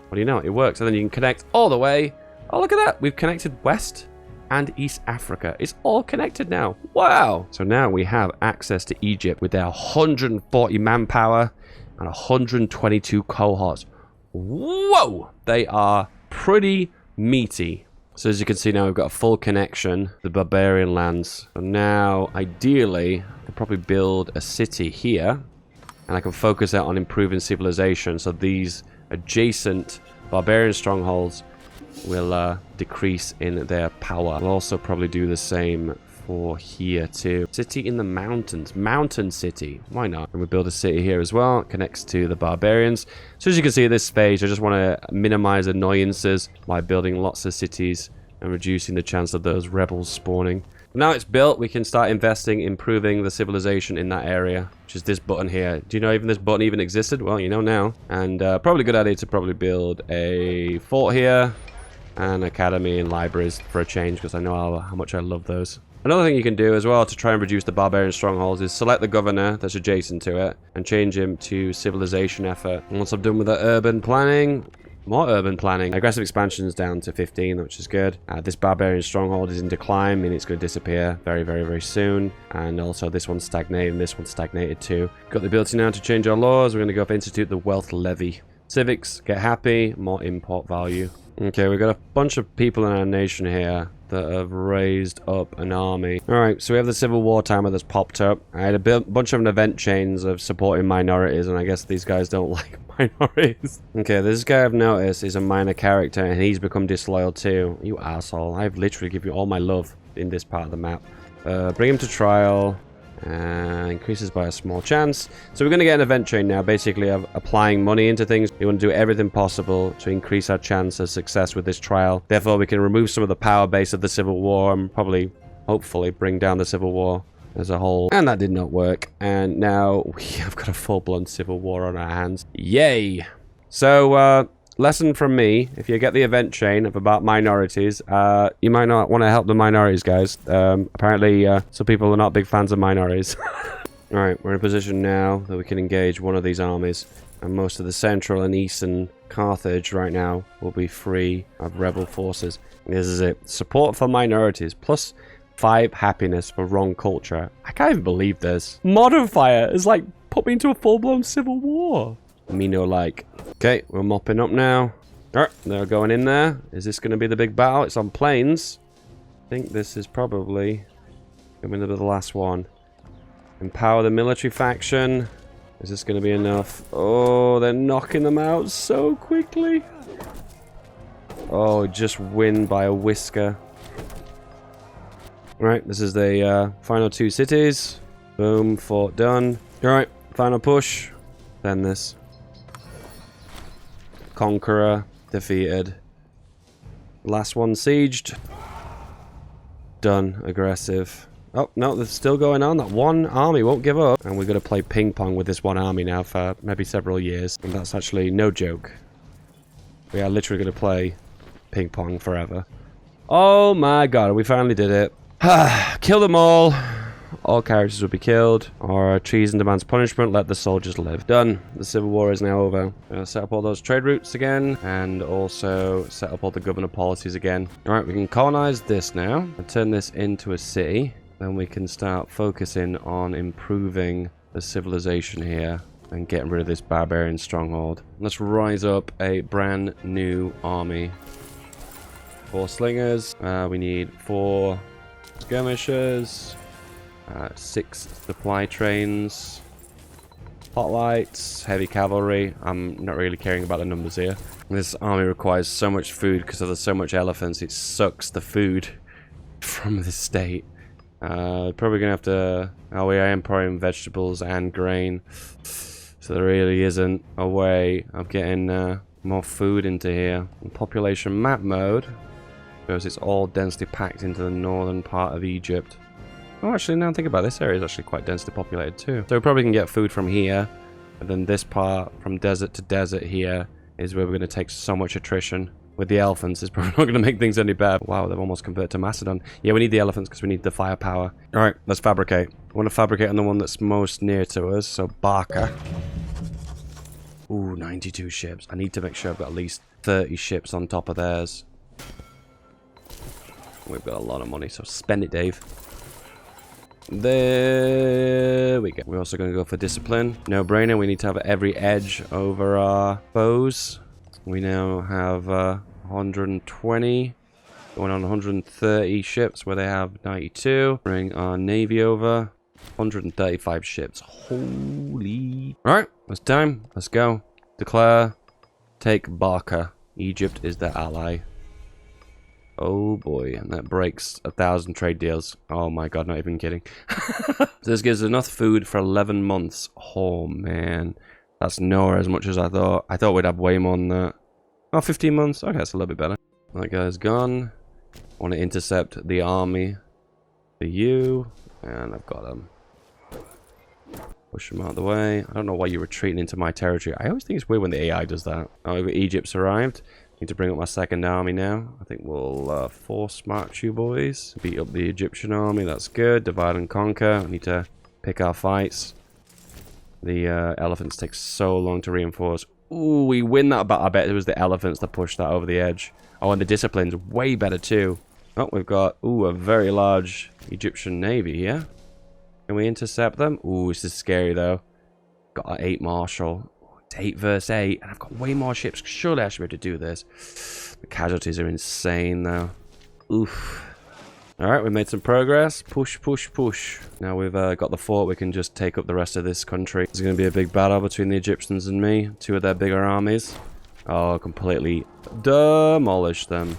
what do you know? It works. And then you can connect all the way. Oh, look at that. We've connected West and East Africa. It's all connected now. Wow. So now we have access to Egypt with their 140 manpower and 122 cohorts. Whoa. They are pretty meaty. So as you can see now, we've got a full connection to the barbarian lands. So now, ideally, I could probably build a city here, and I can focus out on improving civilization. So these adjacent barbarian strongholds will decrease in their power. I'll also probably do the same for here too. City in the mountains. Mountain city. Why not? And we build a city here as well. It connects to the barbarians. So as you can see at this stage, I just want to minimize annoyances by building lots of cities and reducing the chance of those rebels spawning. Now it's built, we can start investing, improving the civilization in that area, which is this button here. Do you know even this button even existed? Well, you know now. And probably a good idea to probably build a fort here and academy and libraries for a change, because I know how much I love those. Another thing you can do as well to try and reduce the barbarian strongholds is select the governor that's adjacent to it and change him to civilization effort. And once I'm done with the urban planning, more urban planning. Aggressive expansion is down to 15, which is good. This barbarian stronghold is in decline, meaning it's going to disappear very, very, very soon. And also this one's stagnated and this one's stagnated too. Got the ability now to change our laws. We're going to go up institute the wealth levy. Civics, get happy, more import value. Okay, we've got a bunch of people in our nation here that have raised up an army. Alright, so we have the Civil War timer that's popped up. I had a bunch of event chains of supporting minorities, and I guess these guys don't like minorities. Okay, this guy I've noticed is a minor character, and he's become disloyal too. You asshole. I've literally given you all my love in this part of the map. Bring him to trial. Increases by a small chance. So we're going to get an event chain now, basically of applying money into things. We want to do everything possible to increase our chance of success with this trial. Therefore, we can remove some of the power base of the Civil War and probably, hopefully, bring down the Civil War as a whole. And that did not work. And now we have got a full-blown Civil War on our hands. Yay! So, lesson from me, if you get the event chain of about minorities, you might not want to help the minorities, guys. Apparently, some people are not big fans of minorities. Alright, we're in a position now that we can engage one of these armies. And most of the central and eastern Carthage right now will be free of rebel forces. This is it. Support for minorities, plus 5 happiness for wrong culture. I can't even believe this. Modifier is like, put me into a full-blown civil war. Me no like. Okay, we're mopping up now. Alright, they're going in there. Is this going to be the big battle? It's on planes. I think this is probably going to be the last one. Empower the military faction. Is this going to be enough? Oh, they're knocking them out so quickly. Oh, just win by a whisker. Alright, this is the final 2 cities. Boom, fort done. Alright, final push. Then this. Conqueror, defeated. Last one sieged. Done. Aggressive. Oh, no, there's still going on. That one army won't give up. And we're going to play ping pong with this one army now for maybe several years. And that's actually no joke. We are literally going to play ping pong forever. Oh my god, we finally did it. Kill them all. All characters will be killed. Or treason demands punishment. Let the soldiers live. Done. The civil war is now over. Set up all those trade routes again. And also set up all the governor policies again. Alright, we can colonize this now. And turn this into a city. Then we can start focusing on improving the civilization here. And getting rid of this barbarian stronghold. Let's rise up a brand new army. 4 slingers. We need 4 skirmishers. 6 supply trains, spotlights, heavy cavalry. I'm not really caring about the numbers here. This army requires so much food because there's so much elephants. It sucks the food from the state. Probably gonna have to. Oh, we are importing vegetables and grain, so there really isn't a way of getting more food into here. In population map mode, because it's all densely packed into the northern part of Egypt. Oh, actually, now think about it, this area is actually quite densely populated too. So we probably can get food from here, and then this part from desert to desert here is where we're going to take so much attrition. With the elephants, it's probably not going to make things any better. Wow, they've almost converted to Macedon. Yeah, we need the elephants because we need the firepower. All right, let's fabricate. I want to fabricate on the one that's most near to us, so Barca. Ooh, 92 ships. I need to make sure I've got at least 30 ships on top of theirs. We've got a lot of money, so spend it, Dave. There we go. We're also going to go for discipline. No brainer. We need to have every edge over our foes. We now have 120. Going on 130 ships where they have 92. Bring our navy over. 135 ships. Holy. Alright, it's time. Let's go. Declare. Take Barca. Egypt is their ally. Oh boy, and that breaks 1,000 trade deals. Oh my god, not even kidding. So this gives enough food for 11 months. Oh man, that's nowhere as much as I thought. I thought we'd have way more than that. Oh, 15 months? Okay, that's a little bit better. That guy's gone. I want to intercept the army for you, and I've got him. Push him out of the way. I don't know why you're retreating into my territory. I always think it's weird when the AI does that. Oh, Egypt's arrived. Need to bring up my second army now. I think we'll force march you boys. Beat up the Egyptian army. That's good. Divide and conquer. We need to pick our fights. The elephants take so long to reinforce. Ooh, we win that battle. I bet it was the elephants that pushed that over the edge. Oh, and the discipline's way better too. Oh, we've got, ooh, a very large Egyptian navy here. Can we intercept them? Ooh, this is scary though. Got an 8 marshal. 8 versus 8, and I've got way more ships. Surely I should be able to do this. The casualties are insane though. Oof. Alright, we made some progress. Push, push, push. Now we've got the fort, we can just take up the rest of this country. There's going to be a big battle between the Egyptians and me. 2 of their bigger armies. Oh, completely demolish them.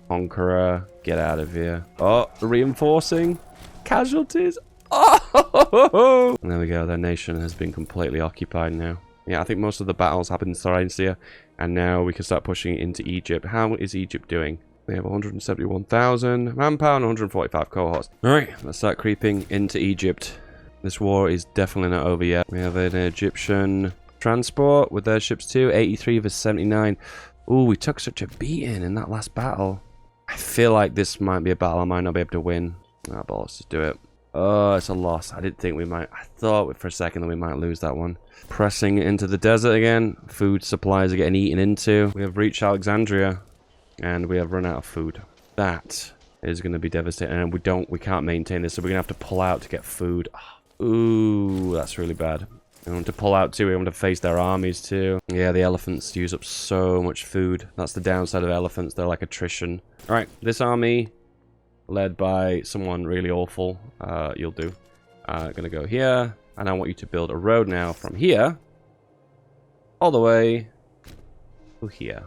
Conqueror, get out of here. Oh, reinforcing. Casualties. Oh! And there we go, their nation has been completely occupied now. Yeah, I think most of the battles happened in Syria, and now we can start pushing into Egypt. How is Egypt doing? They have 171,000 manpower and 145 cohorts. Alright, let's start creeping into Egypt. This war is definitely not over yet. We have an Egyptian transport with their ships too. 83 versus 79. Ooh, we took such a beating in that last battle. I feel like this might be a battle I might not be able to win. Ah, but let's just do it. Oh, it's a loss. I didn't think we might. I thought for a second that we might lose that one. Pressing into the desert again. Food supplies are getting eaten into. We have reached Alexandria, and we have run out of food. That is going to be devastating, and we can't maintain this, so we're going to have to pull out to get food. Ooh, that's really bad. We want to pull out too. We want to face their armies too. Yeah, the elephants use up so much food. That's the downside of elephants. They're like attrition. All right, this army, led by someone really awful, you'll do. Gonna go here, and I want you to build a road now from here all the way to here.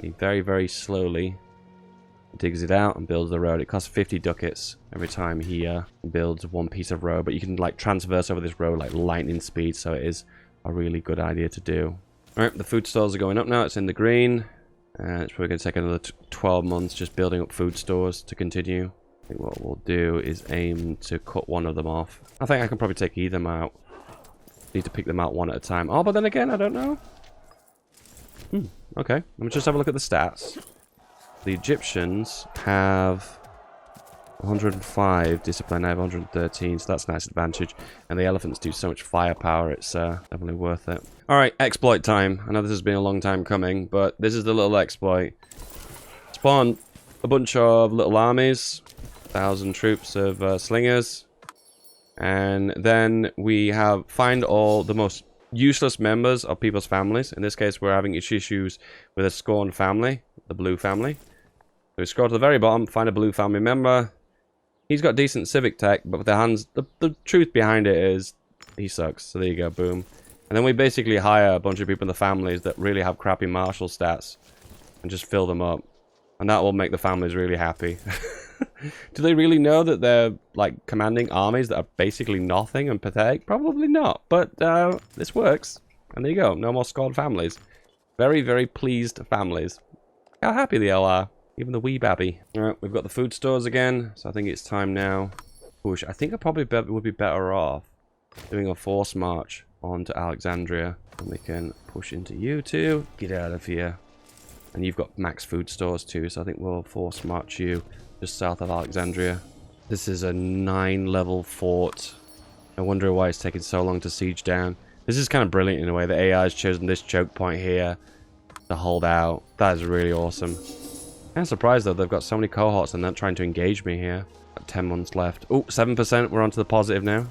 He very, very slowly digs it out and builds the road. It costs 50 ducats every time he builds one piece of road, but you can like transverse over this road like lightning speed, so it is a really good idea to do. Alright, the food stores are going up now. It's in the green. It's probably going to take another 12 months just building up food stores to continue. I think what we'll do is aim to cut one of them off. I think I can probably take either out. Need to pick them out one at a time. Oh, but then again, I don't know. Okay, let me just have a look at the stats. The Egyptians have 105 discipline. I have 113, so that's a nice advantage. And the elephants do so much firepower, it's definitely worth it. Alright, exploit time. I know this has been a long time coming, but this is the little exploit. Spawn a bunch of little armies, 1,000 troops of slingers, and then we have find all the most useless members of people's families. In this case, we're having issues with a Scorned Family, the blue family. So we scroll to the very bottom, find a blue family member. He's got decent civic tech, but with the hands, the truth behind it is he sucks. So there you go, boom. And then we basically hire a bunch of people in the families that really have crappy martial stats and just fill them up. And that will make the families really happy. Do they really know that they're like commanding armies that are basically nothing and pathetic? Probably not, but this works. And there you go, no more scorned families. Very, very pleased families. How happy they all are. Even the wee babby. Alright, we've got the food stores again, so I think it's time now. Push. I think I probably would be better off doing a force march onto Alexandria. And we can push into you two. Get out of here. And you've got max food stores too, so I think we'll force march you just south of Alexandria. This is a 9-level fort. I wonder why it's taking so long to siege down. This is kind of brilliant in a way. The AI has chosen this choke point here to hold out. That is really awesome. I'm surprised though, they've got so many cohorts and they're trying to engage me here. Got 10 months left. Oh, 7%, we're onto the positive now.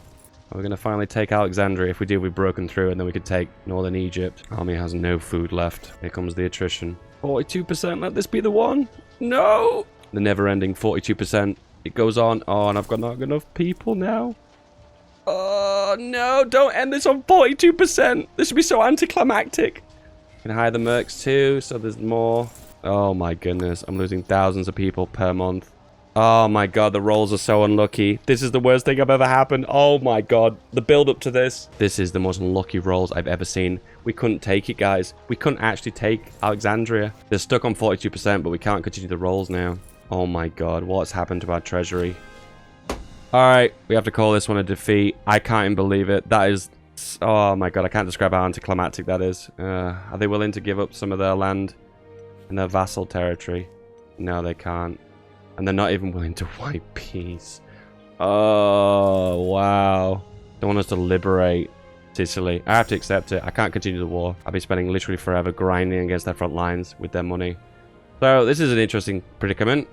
We're going to finally take Alexandria. If we do, we've broken through and then we could take northern Egypt. Army has no food left. Here comes the attrition. 42%, let this be the one. No! The never-ending 42%. It goes on. Oh, and I've got not enough people now. Oh, no, don't end this on 42%. This should be so anticlimactic. Can hire the mercs too, so there's more. Oh my goodness, I'm losing thousands of people per month. Oh my god, the rolls are so unlucky. This is the worst thing I've ever happened. Oh my god, the build up to this. This is the most unlucky rolls I've ever seen. We couldn't take it, guys. We couldn't actually take Alexandria. They're stuck on 42%, but we can't continue the rolls now. Oh my god, what's happened to our treasury? Alright, we have to call this one a defeat. I can't even believe it. That is... Oh my god, I can't describe how anticlimactic that is. Are they willing to give up some of their land and their vassal territory? No, they can't. And they're not even willing to wipe peace. Oh, wow. They want us to liberate Sicily. I have to accept it. I can't continue the war. I'll be spending literally forever grinding against their front lines with their money. So, this is an interesting predicament.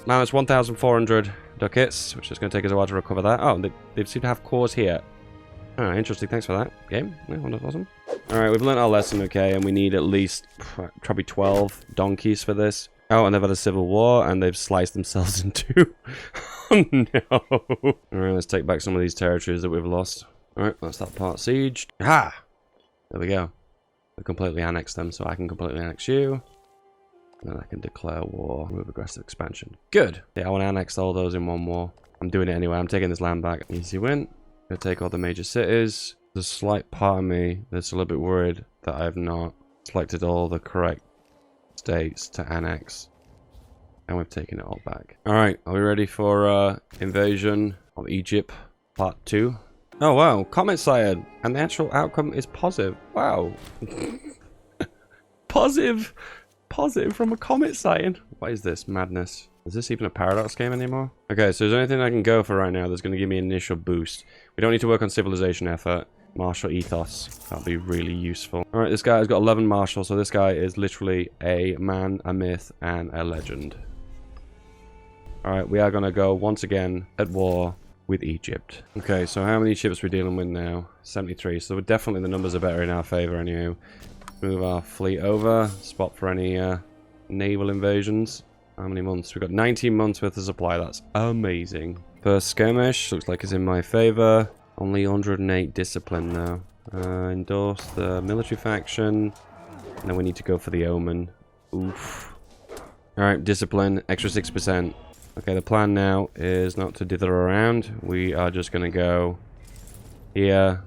Now it's 1,400 ducats, which is going to take us a while to recover that. Oh, they seem to have cores here. Oh, interesting. Thanks for that, game. Yeah, awesome. Alright, we've learned our lesson, okay, and we need at least probably 12 donkeys for this. Oh, and they've had a civil war, and they've sliced themselves in two. Oh, no. Alright, let's take back some of these territories that we've lost. Alright, that's that part sieged. Ha! There we go. We completely annexed them, so I can completely annex you. And then I can declare war with aggressive expansion. Good! Yeah, I want to annex all those in one war. I'm doing it anyway. I'm taking this land back. Easy win. Gonna take all the major cities. There's a slight part of me that's a little bit worried that I have not selected all the correct states to annex. And we've taken it all back. Alright, are we ready for invasion of Egypt part 2? Oh wow, comment sired. And the actual outcome is positive. Wow. Positive from a comet sighting. What is this madness? Is this even a paradox game anymore? Okay, so is there anything I can go for right now that's going to give me an initial boost? We don't need to work on civilization effort. Martial ethos. That'll be really useful. Alright, this guy has got 11 martial, so this guy is literally a man, a myth, and a legend. Alright, we are going to go once again at war with Egypt. Okay, so how many ships are we dealing with now? 73, so definitely the numbers are better in our favor anyway. Move our fleet over, spot for any naval invasions. How many months? We've got 19 months worth of supply. That's amazing. First skirmish looks like it's in my favor. Only 108 discipline now. Endorse the military faction. And then we need to go for the omen. Oof. Alright, discipline, extra 6%. Okay, the plan now is not to dither around. We are just going to go here.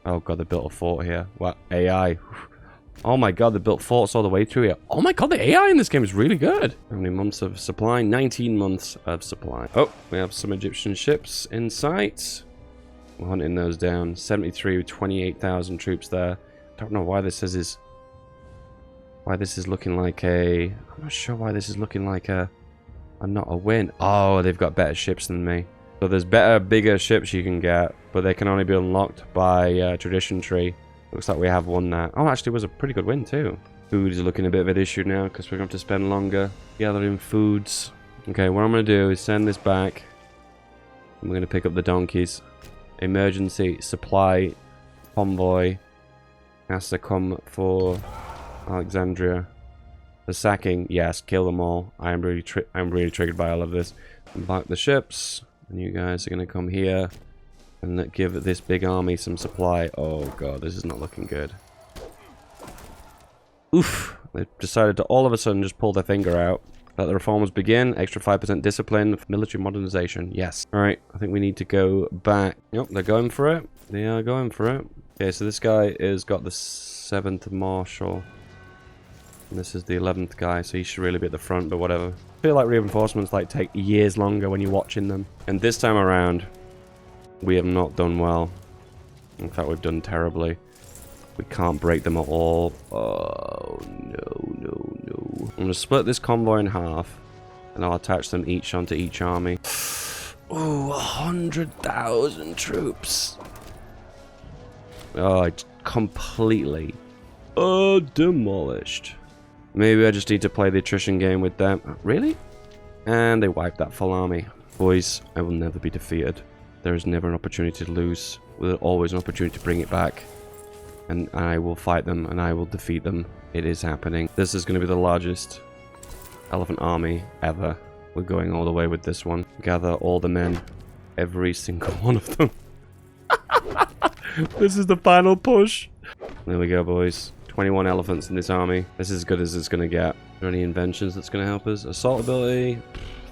Oh god, they built a fort here. What? AI. Oh my god, they built forts all the way through here. Oh my god, the AI in this game is really good. How many months of supply? 19 months of supply. Oh, we have some Egyptian ships in sight. We're hunting those down. 73 with 28,000 troops there. Don't know why this is looking like a... I'm not sure why this is looking like a not a win. Oh, they've got better ships than me. So there's better, bigger ships you can get, but they can only be unlocked by tradition tree. Looks like we have won that. Oh, actually, it was a pretty good win, too. Food is looking a bit of an issue now, because we're going to have to spend longer gathering foods. Okay, what I'm going to do is send this back. And we're going to pick up the donkeys. Emergency supply convoy has to come for Alexandria. The sacking, yes, kill them all. I'm really triggered by all of this. Embark the ships, and you guys are going to come here. And give this big army some supply. Oh god, this is not looking good. Oof. They've decided to all of a sudden just pull their finger out. Let the reformers begin. Extra 5% discipline. Military modernization. Yes. Alright, I think we need to go back. Yep, they're going for it. They are going for it. Okay, so this guy has got the 7th Marshal. And this is the 11th guy, so he should really be at the front, but whatever. I feel like reinforcements like take years longer when you're watching them. And this time around... we have not done well. In fact, we've done terribly. We can't break them at all. Oh, no. I'm going to split this convoy in half. And I'll attach them each onto each army. Oh, 100,000 troops. Oh, it's completely demolished. Maybe I just need to play the attrition game with them. Really? And they wiped that full army. Boys, I will never be defeated. There is never an opportunity to lose. There's always an opportunity to bring it back. And I will fight them and I will defeat them. It is happening. This is going to be the largest elephant army ever. We're going all the way with this one. Gather all the men. Every single one of them. This is the final push. There we go, boys. 21 elephants in this army. This is as good as it's going to get. Are there any inventions that's going to help us? Assault ability.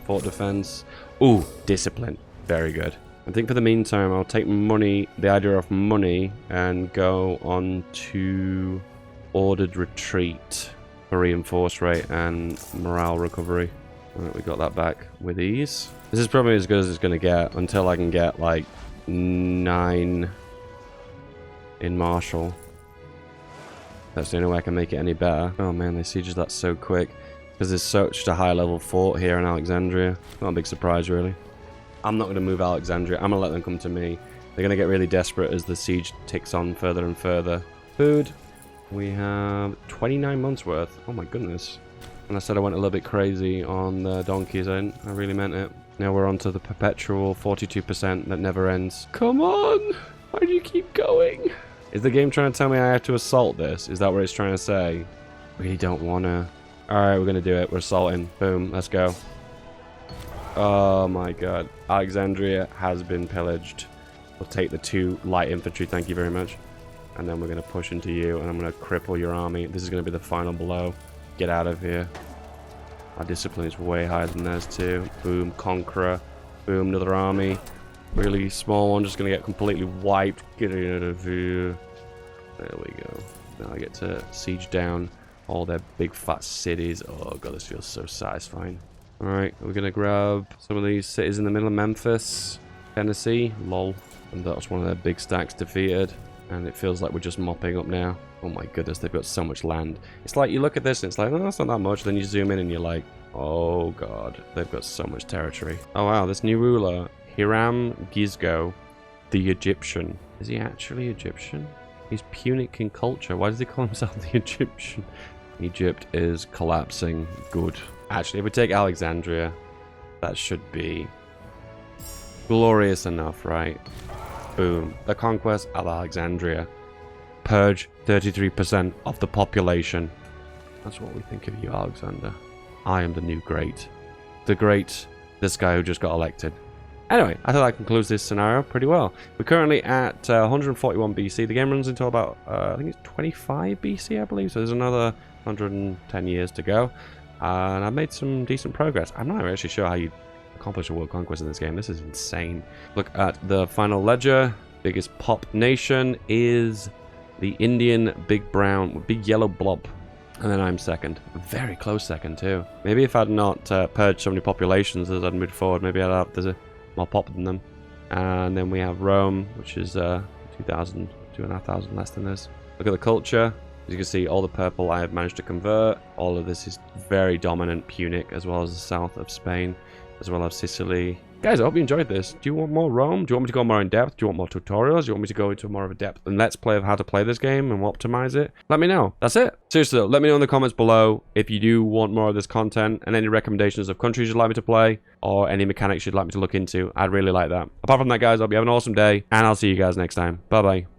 Fort defense. Ooh, discipline. Very good. I think for the meantime, I'll take money, the idea of money, and go on to ordered retreat for reinforce rate and morale recovery. Alright, we got that back with ease. This is probably as good as it's going to get until I can get like 9 in Marshall. That's the only way I can make it any better. Oh man, they sieges that so quick. Because there's such a high level fort here in Alexandria. Not a big surprise really. I'm not going to move Alexandria. I'm going to let them come to me. They're going to get really desperate as the siege ticks on further and further. Food. We have 29 months worth. Oh my goodness. And I said I went a little bit crazy on the donkeys. I really meant it. Now we're on to the perpetual 42% that never ends. Come on! Why do you keep going? Is the game trying to tell me I have to assault this? Is that what it's trying to say? Really don't want to. Alright, we're going to do it. We're assaulting. Boom. Let's go. Oh my god. Alexandria has been pillaged. We'll take the 2 light infantry, thank you very much. And then we're going to push into you, and I'm going to cripple your army. This is going to be the final blow. Get out of here. Our discipline is way higher than theirs too. Boom, conqueror. Boom, another army. Really small one, just going to get completely wiped. Get out of here. There we go. Now I get to siege down all their big fat cities. Oh god, this feels so satisfying. Alright, we're going to grab some of these cities in the middle of Memphis, Tennessee, lol. And that's one of their big stacks defeated. And it feels like we're just mopping up now. Oh my goodness, they've got so much land. It's like, you look at this and it's like, oh, that's not that much. Then you zoom in and you're like, oh god, they've got so much territory. Oh wow, this new ruler, Hiram Gizgo, the Egyptian. Is he actually Egyptian? He's Punic in culture. Why does he call himself the Egyptian? Egypt is collapsing. Good. Actually, if we take Alexandria, that should be glorious enough, right? Boom. The conquest of Alexandria. Purge 33% of the population. That's what we think of you, Alexander. I am the new great. The great, this guy who just got elected. Anyway, I thought that concludes this scenario pretty well. We're currently at 141 BC. The game runs until about, I think it's 25 BC, I believe. So there's another 110 years to go. And I've made some decent progress. I'm not actually sure how you accomplish a world conquest in this game. This is insane. Look at the final ledger. Biggest pop nation is the Indian big brown, big yellow blob. And then I'm second. A very close second, too. Maybe if I'd not purged so many populations as I'd moved forward, maybe I'd have more pop than them. And then we have Rome, which is 2,000, 2,500 less than this. Look at the culture. As you can see, all the purple I have managed to convert. All of this is very dominant Punic, as well as the south of Spain, as well as Sicily. Guys, I hope you enjoyed this. Do you want more Rome? Do you want me to go more in depth? Do you want more tutorials? Do you want me to go into more of a depth and let's play of how to play this game and optimize it? Let me know. That's it. Seriously though, let me know in the comments below if you do want more of this content and any recommendations of countries you'd like me to play or any mechanics you'd like me to look into. I'd really like that. Apart from that, guys, I hope you have an awesome day and I'll see you guys next time. Bye-bye.